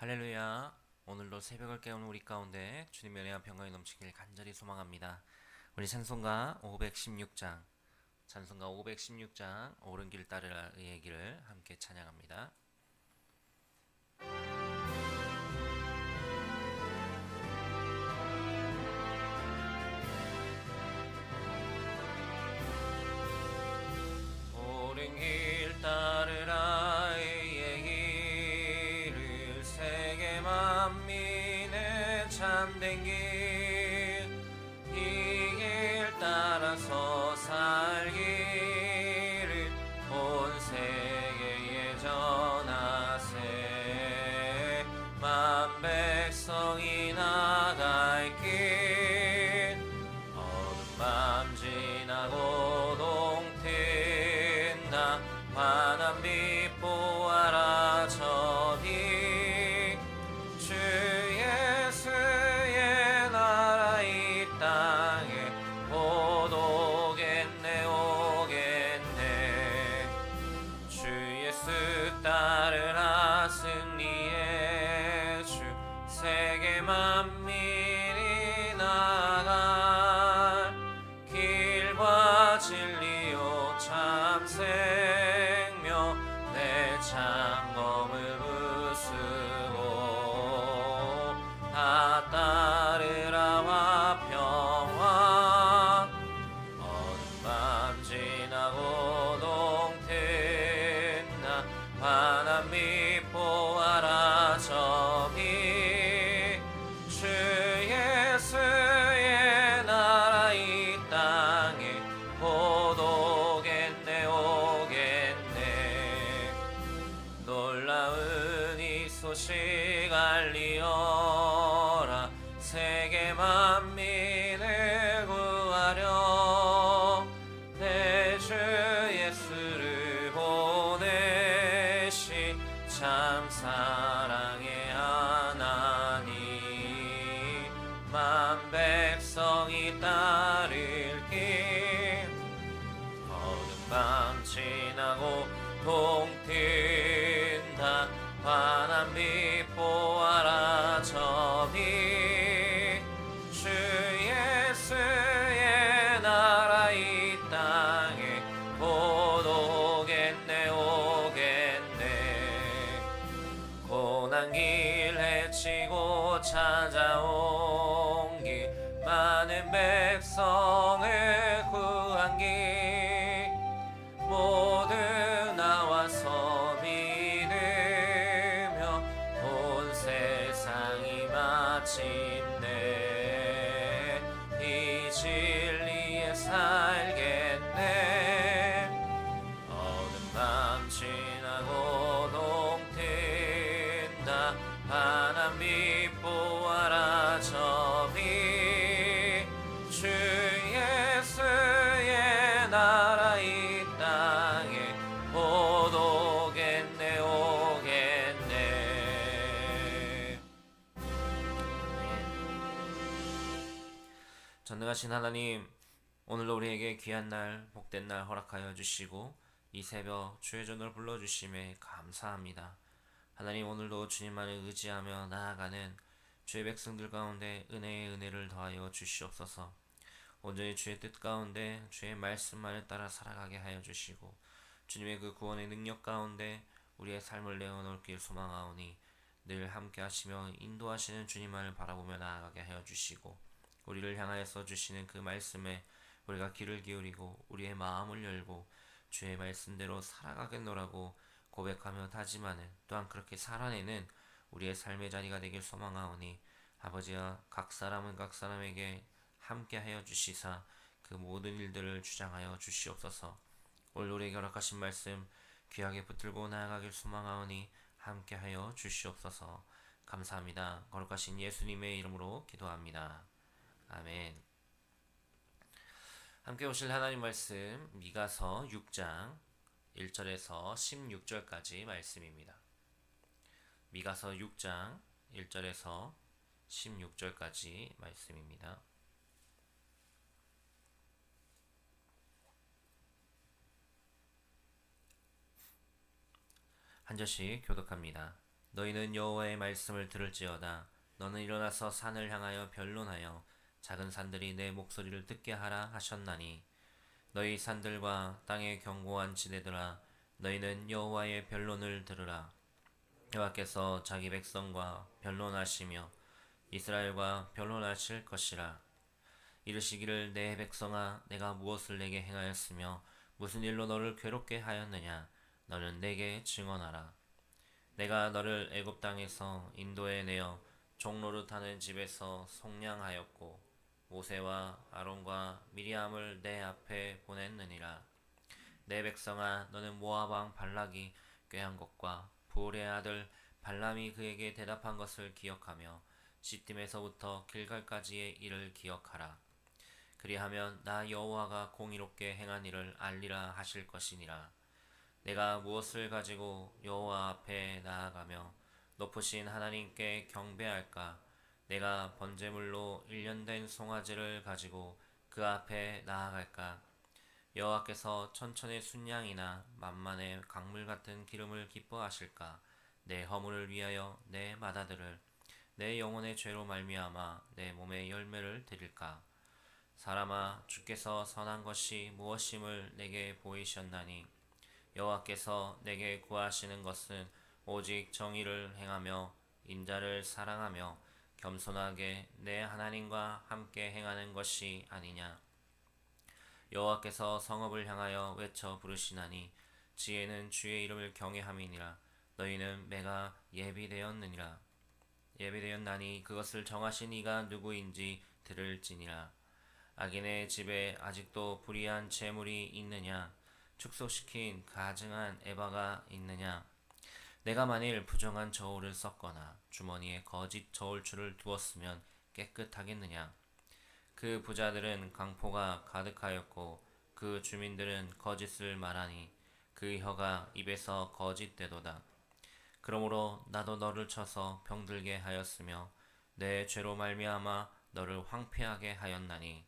할렐루야. 오늘도 새벽을 깨우는 우리 가운데 주님의 은혜와 평강이 넘치길 간절히 소망합니다. 우리 찬송가 516장 옳은 길 따르라 의의 길을 함께 찬양합니다. 옳은 길 따르라 의의 길을 세계 만민의 참된 길, 이 길 따라서 살기를 온 세계에 전하세. 만 백성이 나갈 길, 어둠 밤 지나고 동트나 환한 빛 보아라 저기. 주 예수의 나라 이 땅에 곧 오겠네 오겠네. 주 예수 따르라 승리의 주, 세계 만민이 나갈 길과 진리요 참 생명, 내 창검을 부수고 다 따르라 화평화. 어둠 밤 지나고 동트나 환한 빛 보아라 저기. 주 예수의 나라 이 땅에 곧 오겠네 오겠네. 놀라운 이 소식 알리어라, 세계 만민을 구하려 내 주 예수를 보내시. 참 사랑의 하나님, 만 백성이 따를 길, 어둠 밤 지나고 동트나 환한 빛 보아라 저기. 주 예수의 나라 이 땅에 곧 오겠네 오겠네. 고난 길 헤치고 찾아온 길, 많은 백성을 구한 길, 모두 나와서 믿으며 온 세상이 마침내 이 진리에 살겠네. 어둠 밤 지나고 동트나 환한 빛 보아라 저기. 주 예수의 나라 이 땅에 곧 오겠네 오겠네. 전능하신 하나님, 오늘도 우리에게 귀한 날, 복된 날 허락하여 주시고 이 새벽 주의 전을 불러주심에 감사합니다. 하나님, 오늘도 주님만을 의지하며 나아가는 주의 백성들 가운데 은혜의 은혜를 더하여 주시옵소서. 온전히 주의 뜻 가운데 주의 말씀만을 따라 살아가게 하여 주시고, 주님의 그 구원의 능력 가운데 우리의 삶을 내어놓을 길 소망하오니 늘 함께 하시며 인도하시는 주님만을 바라보며 나아가게 하여 주시고, 우리를 향하여서 주시는 그 말씀에 우리가 귀를 기울이고 우리의 마음을 열고 주의 말씀대로 살아가겠노라고 고백하며 다짐하는, 또한 그렇게 살아내는 우리의 삶의 자리가 되길 소망하오니 아버지와 각 사람은 각 사람에게 함께하여 주시사 그 모든 일들을 주장하여 주시옵소서. 오늘 우리에게 허락하신 말씀 귀하게 붙들고 나아가길 소망하오니 함께하여 주시옵소서. 감사합니다. 거룩하신 예수님의 이름으로 기도합니다. 아멘. 함께 오실 하나님 말씀, 미가서 6장 1절에서 16절까지 말씀입니다. 미가서 6장 1절에서 16절까지 말씀입니다. 한 절씩 교독합니다. 너희는 여호와의 말씀을 들을지어다. 너는 일어나서 산을 향하여 변론하여 작은 산들이 내 목소리를 듣게 하라 하셨나니 너희 산들과 땅의 견고한 지대들아 너희는 여호와의 변론을 들으라. 여호와께서 자기 백성과 변론하시며 이스라엘과 변론하실 것이라. 이르시기를 내 백성아 내가 무엇을 내게 행하였으며 무슨 일로 너를 괴롭게 하였느냐 너는 내게 증언하라. 내가 너를 애굽 땅에서 인도에 내어 종노릇하는 집에서 속량하였고 모세와 아론과 미리암을 내 앞에 보냈느니라. 내 백성아 너는 모압 왕 발락이 꾀한 것과 부올의 아들 발람이 그에게 대답한 것을 기억하며 시딤에서부터 길갈까지의 일을 기억하라. 그리하면 나 여호와가 공의롭게 행한 일을 알리라 하실 것이니라. 내가 무엇을 가지고 여호와 앞에 나아가며 높으신 하나님께 경배할까? 내가 번제물로 일련된 송아지를 가지고 그 앞에 나아갈까? 여호와께서 천천의 순양이나 만만의 강물 같은 기름을 기뻐하실까? 내 허물을 위하여 내 맏아들을 내 영혼의 죄로 말미암아 내 몸의 열매를 드릴까? 사람아 주께서 선한 것이 무엇임을 내게 보이셨나니 여호와께서 내게 구하시는 것은 오직 정의를 행하며 인자를 사랑하며 겸손하게 내 하나님과 함께 행하는 것이 아니냐. 여호와께서 성읍을 향하여 외쳐 부르시나니 지혜는 주의 이름을 경외함이니라. 너희는 매가 예비되었나니 그것을 정하신 이가 누구인지 들을지니라. 악인의 집에 아직도 불의한 재물이 있느냐? 축소시킨 가증한 에바가 있느냐? 내가 만일 부정한 저울을 썼거나 주머니에 거짓 저울추를 두었으면 깨끗하겠느냐? 그 부자들은 강포가 가득하였고 그 주민들은 거짓을 말하니 그 혀가 입에서 거짓되도다. 그러므로 나도 너를 쳐서 병들게 하였으며 내 죄로 말미암아 너를 황폐하게 하였나니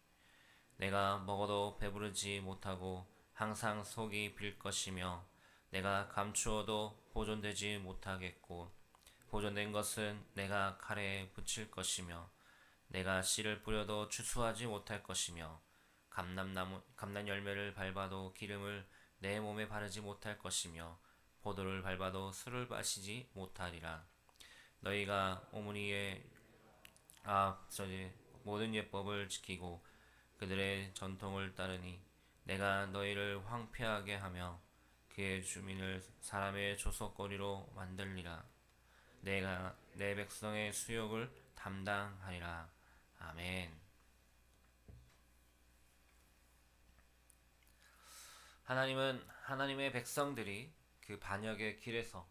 내가 먹어도 배부르지 못하고 항상 속이 빌 것이며 내가 감추어도 보존되지 못하겠고 보존된 것은 내가 칼에 붙일 것이며 내가 씨를 뿌려도 추수하지 못할 것이며 감난 열매를 밟아도 기름을 내 몸에 바르지 못할 것이며 포도를 밟아도 술을 마시지 못하리라. 너희가 오므리의 모든 예법을 지키고 그들의 전통을 따르니 내가 너희를 황폐하게 하며 그의 주민을 사람의 조속거리로 만들리라. 내가 내 백성의 수욕을 담당하리라. 아멘. 하나님은 하나님의 백성들이 그 반역의 길에서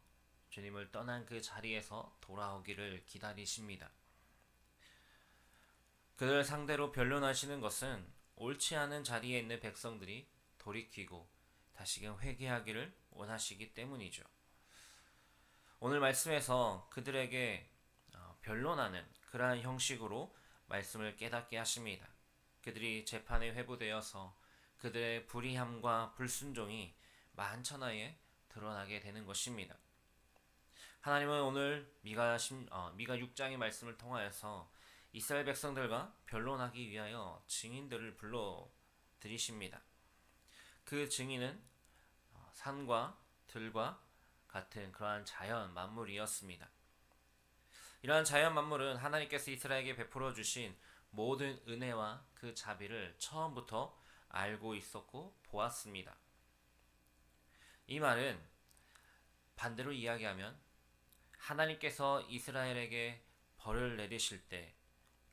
주님을 떠난 그 자리에서 돌아오기를 기다리십니다. 그들 상대로 변론하시는 것은 옳지 않은 자리에 있는 백성들이 돌이키고 다시금 회개하기를 원하시기 때문이죠. 오늘 말씀에서 그들에게 변론하는 그러한 형식으로 말씀을 깨닫게 하십니다. 그들이 재판에 회부되어서 그들의 불의함과 불순종이 만천하에 드러나게 되는 것입니다. 하나님은 오늘 미가 6장의 말씀을 통하여서 이스라엘 백성들과 변론하기 위하여 증인들을 불러 들이십니다. 그 증인은 산과 들과 같은 그러한 자연 만물이었습니다. 이러한 자연 만물은 하나님께서 이스라엘에게 베풀어 주신 모든 은혜와 그 자비를 처음부터 알고 있었고 보았습니다. 이 말은 반대로 이야기하면 하나님께서 이스라엘에게 벌을 내리실 때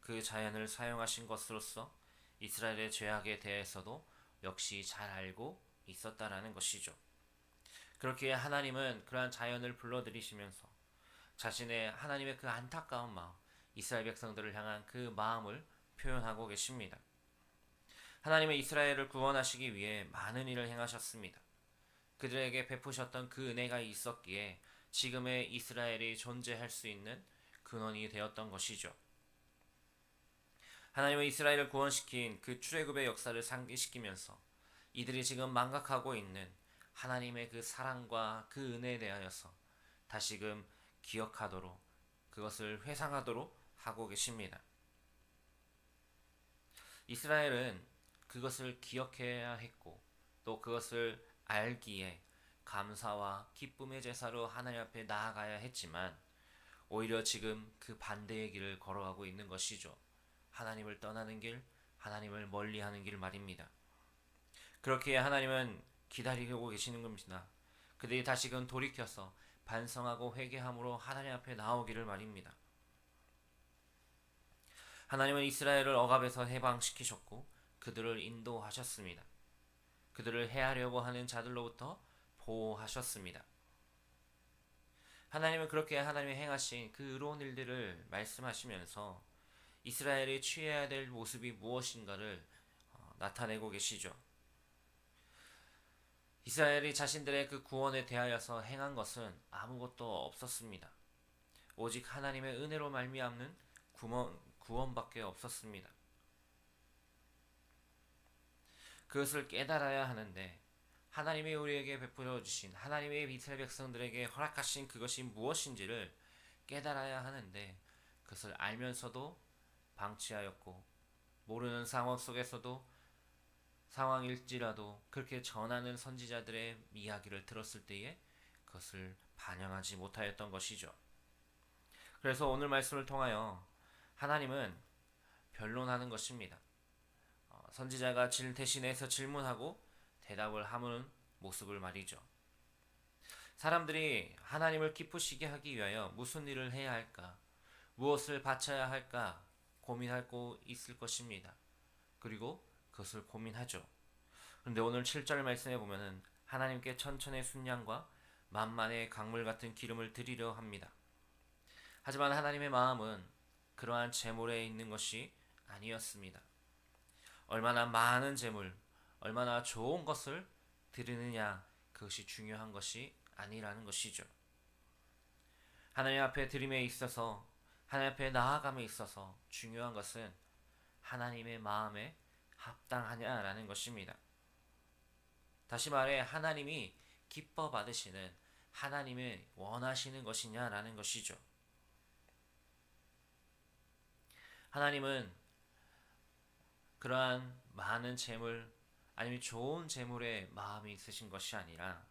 그 자연을 사용하신 것으로서 이스라엘의 죄악에 대해서도 역시 잘 알고 있었다라는 것이죠. 그렇기에 하나님은 그러한 자연을 불러들이시면서 자신의 하나님의 그 안타까운 마음, 이스라엘 백성들을 향한 그 마음을 표현하고 계십니다. 하나님은 이스라엘을 구원하시기 위해 많은 일을 행하셨습니다. 그들에게 베푸셨던 그 은혜가 있었기에 지금의 이스라엘이 존재할 수 있는 근원이 되었던 것이죠. 하나님은 이스라엘을 구원시킨 그 출애굽의 역사를 상기시키면서 이들이 지금 망각하고 있는 하나님의 그 사랑과 그 은혜에 대하여서 다시금 기억하도록, 그것을 회상하도록 하고 계십니다. 이스라엘은 그것을 기억해야 했고 또 그것을 알기에 감사와 기쁨의 제사로 하나님 앞에 나아가야 했지만 오히려 지금 그 반대의 길을 걸어가고 있는 것이죠. 하나님을 떠나는 길, 하나님을 멀리하는 길 말입니다. 그렇게 하나님은 기다리고 계시는 겁니다. 그들이 다시금 돌이켜서 반성하고 회개함으로 하나님 앞에 나오기를 말입니다. 하나님은 이스라엘을 억압에서 해방시키셨고 그들을 인도하셨습니다. 그들을 해하려고 하는 자들로부터 보호하셨습니다. 하나님은 그렇게 하나님이 행하신 그 의로운 일들을 말씀하시면서 이스라엘이 취해야 될 모습이 무엇인가를 나타내고 계시죠. 이스라엘이 자신들의 그 구원에 대하여서 행한 것은 아무것도 없었습니다. 오직 하나님의 은혜로 말미암는 구원밖에 없었습니다. 그것을 깨달아야 하는데 하나님이 우리에게 베풀어 주신 하나님의 이스라엘 백성들에게 허락하신 그것이 무엇인지를 깨달아야 하는데 그것을 알면서도 방치하였고 모르는 상황 속에서도 상황일지라도 그렇게 전하는 선지자들의 이야기를 들었을 때에 그것을 반영하지 못하였던 것이죠. 그래서 오늘 말씀을 통하여 하나님은 변론하는 것입니다. 선지자가 대신해서 질문하고 대답을 하는 모습을 말이죠. 사람들이 하나님을 기쁘시게 하기 위하여 무슨 일을 해야 할까, 무엇을 바쳐야 할까 고민하고 있을 것입니다. 그리고 그것을 고민하죠. 그런데 오늘 7절 말씀에 보면은 하나님께 천천의 순양과 만만의 강물 같은 기름을 드리려 합니다. 하지만 하나님의 마음은 그러한 제물에 있는 것이 아니었습니다. 얼마나 많은 제물, 얼마나 좋은 것을 드리느냐 그것이 중요한 것이 아니라는 것이죠. 하나님 앞에 드림에 있어서 하나님 앞에 나아감에 있어서 중요한 것은 하나님의 마음에 합당하냐라는 것입니다. 다시 말해 하나님이 기뻐 받으시는 하나님의 원하시는 것이냐라는 것이죠. 하나님은 그러한 많은 재물 아니면 좋은 재물에 마음이 있으신 것이 아니라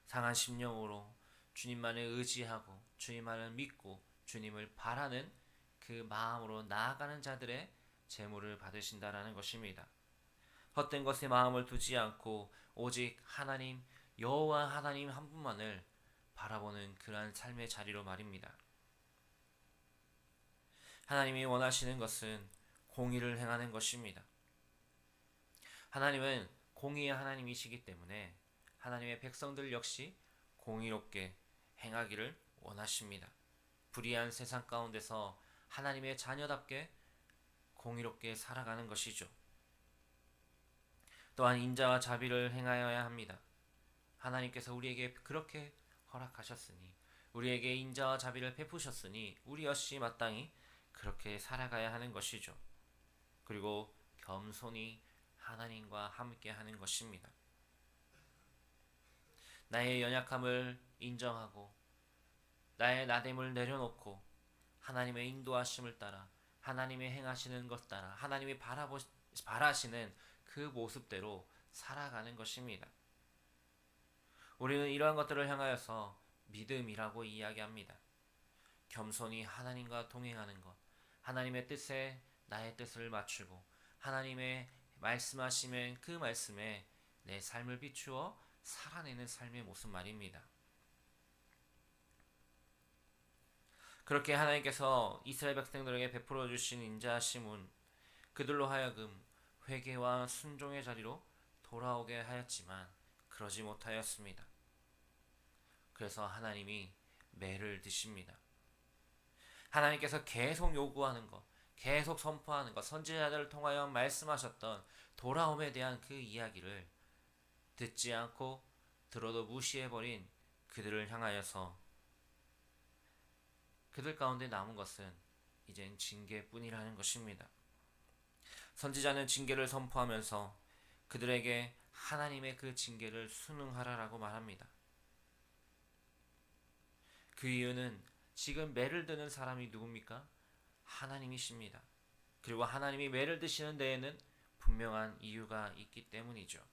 상한 심령으로 주님만을 의지하고 주님만을 믿고 주님을 바라는 그 마음으로 나아가는 자들의 재물을 받으신다라는 것입니다. 헛된 것에 마음을 두지 않고 오직 하나님 여호와 하나님 한 분만을 바라보는 그러한 삶의 자리로 말입니다. 하나님이 원하시는 것은 공의를 행하는 것입니다. 하나님은 공의의 하나님이시기 때문에 하나님의 백성들 역시 공의롭게 행하기를 원하십니다. 불의한 세상 가운데서 하나님의 자녀답게 공의롭게 살아가는 것이죠. 또한 인자와 자비를 행하여야 합니다. 하나님께서 우리에게 그렇게 허락하셨으니 우리에게 인자와 자비를 베푸셨으니 우리 역시 마땅히 그렇게 살아가야 하는 것이죠. 그리고 겸손히 하나님과 함께 하는 것입니다. 나의 연약함을 인정하고 나의 나됨을 내려놓고 하나님의 인도하심을 따라 하나님의 행하시는 것 따라 하나님이 바라시는 그 모습대로 살아가는 것입니다. 우리는 이러한 것들을 향하여서 믿음이라고 이야기합니다. 겸손히 하나님과 동행하는 것, 하나님의 뜻에 나의 뜻을 맞추고 하나님의 말씀하시면 그 말씀에 내 삶을 비추어 살아내는 삶의 모습 말입니다. 그렇게 하나님께서 이스라엘 백성들에게 베풀어 주신 인자하심은 그들로 하여금 회개와 순종의 자리로 돌아오게 하였지만 그러지 못하였습니다. 그래서 하나님이 매를 드십니다. 하나님께서 계속 요구하는 것, 계속 선포하는 것, 선지자들을 통하여 말씀하셨던 돌아옴에 대한 그 이야기를 듣지 않고 들어도 무시해버린 그들을 향하여서 그들 가운데 남은 것은 이젠 징계뿐이라는 것입니다. 선지자는 징계를 선포하면서 그들에게 하나님의 그 징계를 순응하라라고 말합니다. 그 이유는 지금 매를 드는 사람이 누굽니까? 하나님이십니다. 그리고 하나님이 매를 드시는 데에는 분명한 이유가 있기 때문이죠.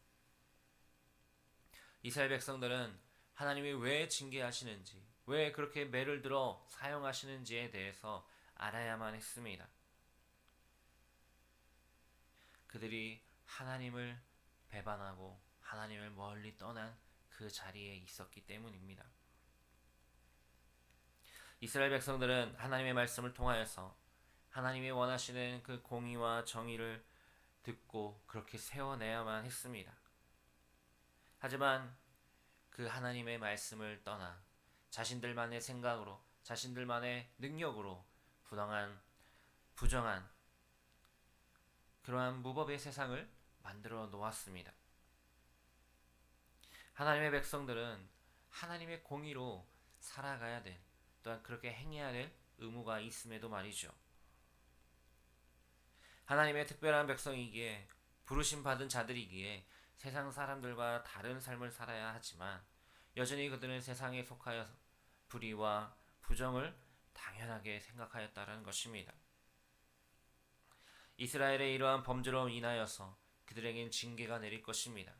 이스라엘 백성들은 하나님이 왜 징계하시는지, 왜 그렇게 매를 들어 사용하시는지에 대해서 알아야만 했습니다. 그들이 하나님을 배반하고 하나님을 멀리 떠난 그 자리에 있었기 때문입니다. 이스라엘 백성들은 하나님의 말씀을 통하여서 하나님이 원하시는 그 공의와 정의를 듣고 그렇게 세워내야만 했습니다. 하지만 그 하나님의 말씀을 떠나 자신들만의 생각으로, 자신들만의 능력으로 부정한 그러한 무법의 세상을 만들어 놓았습니다. 하나님의 백성들은 하나님의 공의로 살아가야 될, 또한 그렇게 행해야 될 의무가 있음에도 말이죠. 하나님의 특별한 백성이기에, 부르심 받은 자들이기에 세상 사람들과 다른 삶을 살아야 하지만 여전히 그들은 세상에 속하여 불의와 부정을 당연하게 생각하였다는 것입니다. 이스라엘의 이러한 범죄로 인하여서 그들에겐 징계가 내릴 것입니다.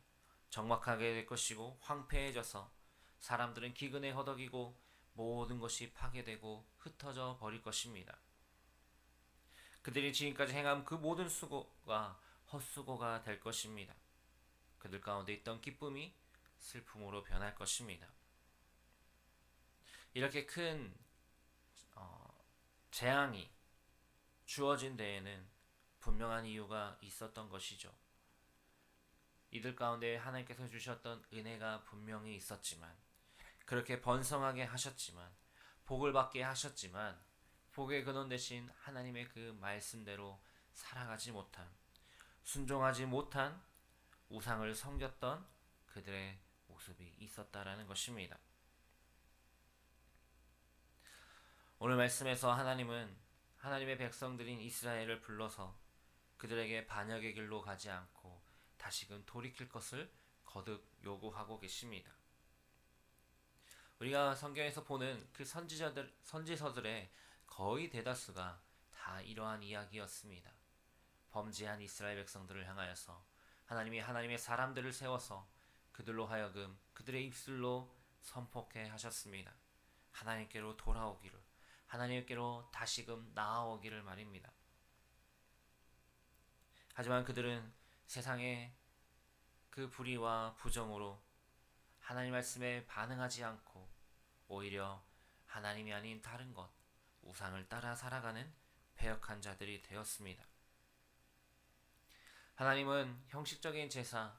적막하게 될 것이고 황폐해져서 사람들은 기근에 허덕이고 모든 것이 파괴되고 흩어져 버릴 것입니다. 그들이 지금까지 행한 그 모든 수고가 헛수고가 될 것입니다. 그들 가운데 있던 기쁨이 슬픔으로 변할 것입니다. 이렇게 큰 재앙이 주어진 데에는 분명한 이유가 있었던 것이죠. 이들 가운데 하나님께서 주셨던 은혜가 분명히 있었지만, 그렇게 번성하게 하셨지만, 복을 받게 하셨지만, 복의 근원 되신 하나님의 그 말씀대로 살아가지 못한, 순종하지 못한 우상을 섬겼던 그들의 모습이 있었다라는 것입니다. 오늘 말씀에서 하나님은 하나님의 백성들인 이스라엘을 불러서 그들에게 반역의 길로 가지 않고 다시금 돌이킬 것을 거듭 요구하고 계십니다. 우리가 성경에서 보는 그 선지서들의 거의 대다수가 다 이러한 이야기였습니다. 범죄한 이스라엘 백성들을 향하여서 하나님이 하나님의 사람들을 세워서 그들로 하여금 그들의 입술로 선포케 하셨습니다. 하나님께로 돌아오기를, 하나님께로 다시금 나아오기를 말입니다. 하지만 그들은 세상의 그 불의와 부정으로 하나님 말씀에 반응하지 않고 오히려 하나님이 아닌 다른 것, 우상을 따라 살아가는 패역한 자들이 되었습니다. 하나님은 형식적인 제사,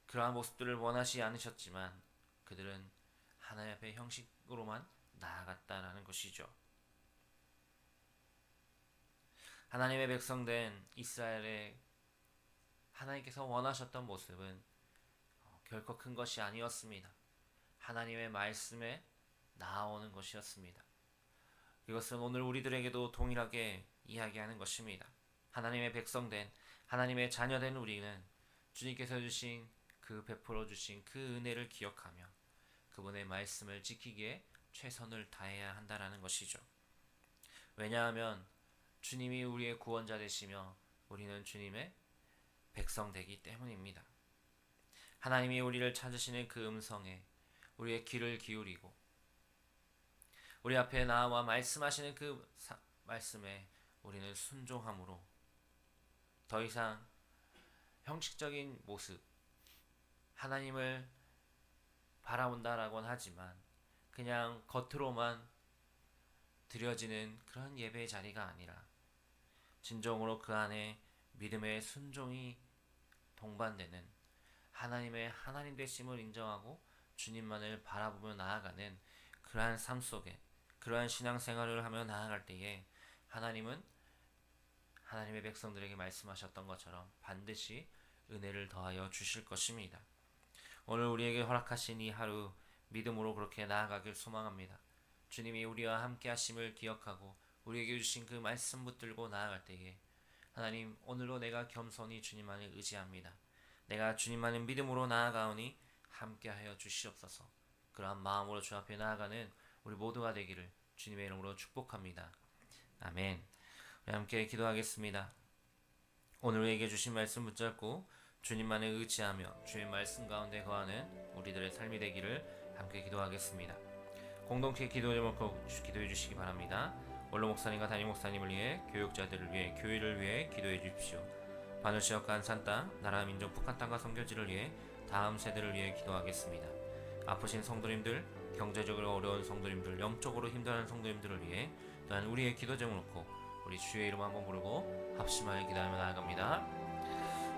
그러한 모습들을 원하지 않으셨지만 그들은 하나님 앞에 형식으로만 나아갔다라는 것이죠. 하나님의 백성된 이스라엘의 하나님께서 원하셨던 모습은 결코 큰 것이 아니었습니다. 하나님의 말씀에 나아오는 것이었습니다. 이것은 오늘 우리들에게도 동일하게 이야기하는 것입니다. 하나님의 백성된, 하나님의 자녀된 우리는 주님께서 주신 그 베풀어 주신 그 은혜를 기억하며 그분의 말씀을 지키기에 최선을 다해야 한다라는 것이죠. 왜냐하면 주님이 우리의 구원자 되시며 우리는 주님의 백성 되기 때문입니다. 하나님이 우리를 찾으시는 그 음성에 우리의 귀를 기울이고 우리 앞에 나와 말씀하시는 그 말씀에 우리는 순종함으로 더 이상 형식적인 모습, 하나님을 바라본다라고는 하지만 그냥 겉으로만 드려지는 그런 예배의 자리가 아니라 진정으로 그 안에 믿음의 순종이 동반되는 하나님의 하나님 되심을 인정하고 주님만을 바라보며 나아가는 그러한 삶 속에, 그러한 신앙생활을 하며 나아갈 때에 하나님은 하나님의 백성들에게 말씀하셨던 것처럼 반드시 은혜를 더하여 주실 것입니다. 오늘 우리에게 허락하신 이 하루 믿음으로 그렇게 나아가길 소망합니다. 주님이 우리와 함께 하심을 기억하고 우리에게 주신 그 말씀 붙들고 나아갈 때에 하나님, 오늘도 내가 겸손히 주님만을 의지합니다. 내가 주님만을 믿음으로 나아가오니 함께하여 주시옵소서. 그러한 마음으로 주 앞에 나아가는 우리 모두가 되기를 주님의 이름으로 축복합니다. 아멘. 우리 함께 기도하겠습니다. 오늘 우리에게 주신 말씀 붙잡고 주님만을 의지하며 주의 말씀 가운데 거하는 우리들의 삶이 되기를 함께 기도하겠습니다. 공동체 기도 제목으로 기도해 주시기 바랍니다. 원로 목사님과 담임 목사님을 위해, 교육자들을 위해, 교회를 위해 기도해 주십시오. 바늘지역과 한산 땅, 나라 민족 북한 땅과 선교지를 위해, 다음 세대를 위해 기도하겠습니다. 아프신 성도님들, 경제적으로 어려운 성도님들, 영적으로 힘들어하는 성도님들을 위해 또한 우리의 기도 제목 놓고 우리 주의 이름 한번 부르고 합심하여 기도하며 나아갑니다.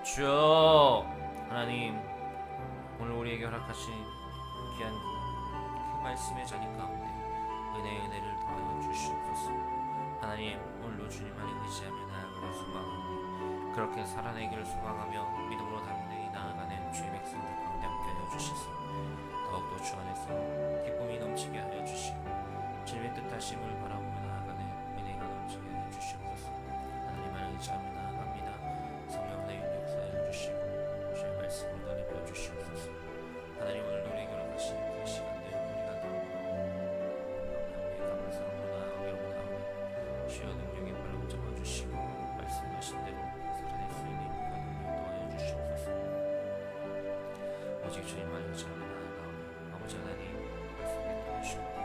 주여 하나님, 오늘 우리에게 허락하신 귀한 그 말씀의 자리 가운데 은혜를 더하여 주시옵소서. 하나님, 오늘도 주님만을 의지하며 나아가는 소망하오니 그렇게 살아내기를 소망하며 믿음으로 담대히 나아가는 주의 백성들 가운데 함께하여 주시소. 더욱더 주 안에서 기쁨이 넘치게 하여 주시고 주님의 뜻하심을 바라보며 나아가는 은혜가 넘치게 하여 주시옵소서. 하나님만을 의지하며 나아갑니다. 성령 하나님 역사하여 주시고 주의 말씀을 더 내려 주시옵소서. 하나님, 오늘 우리에게 허락하신 그 시간들 우리가 하나님의 감사함으로 나아가기로 원하오니 주여 능력의 발로 붙잡아주시고 말씀하신 대로 살아낼 수 있는 능력 도와여 주시옵소서. 오직 주님만을 의지하며 나아가오니 아버지 하나님 말씀을 도와주시옵소서.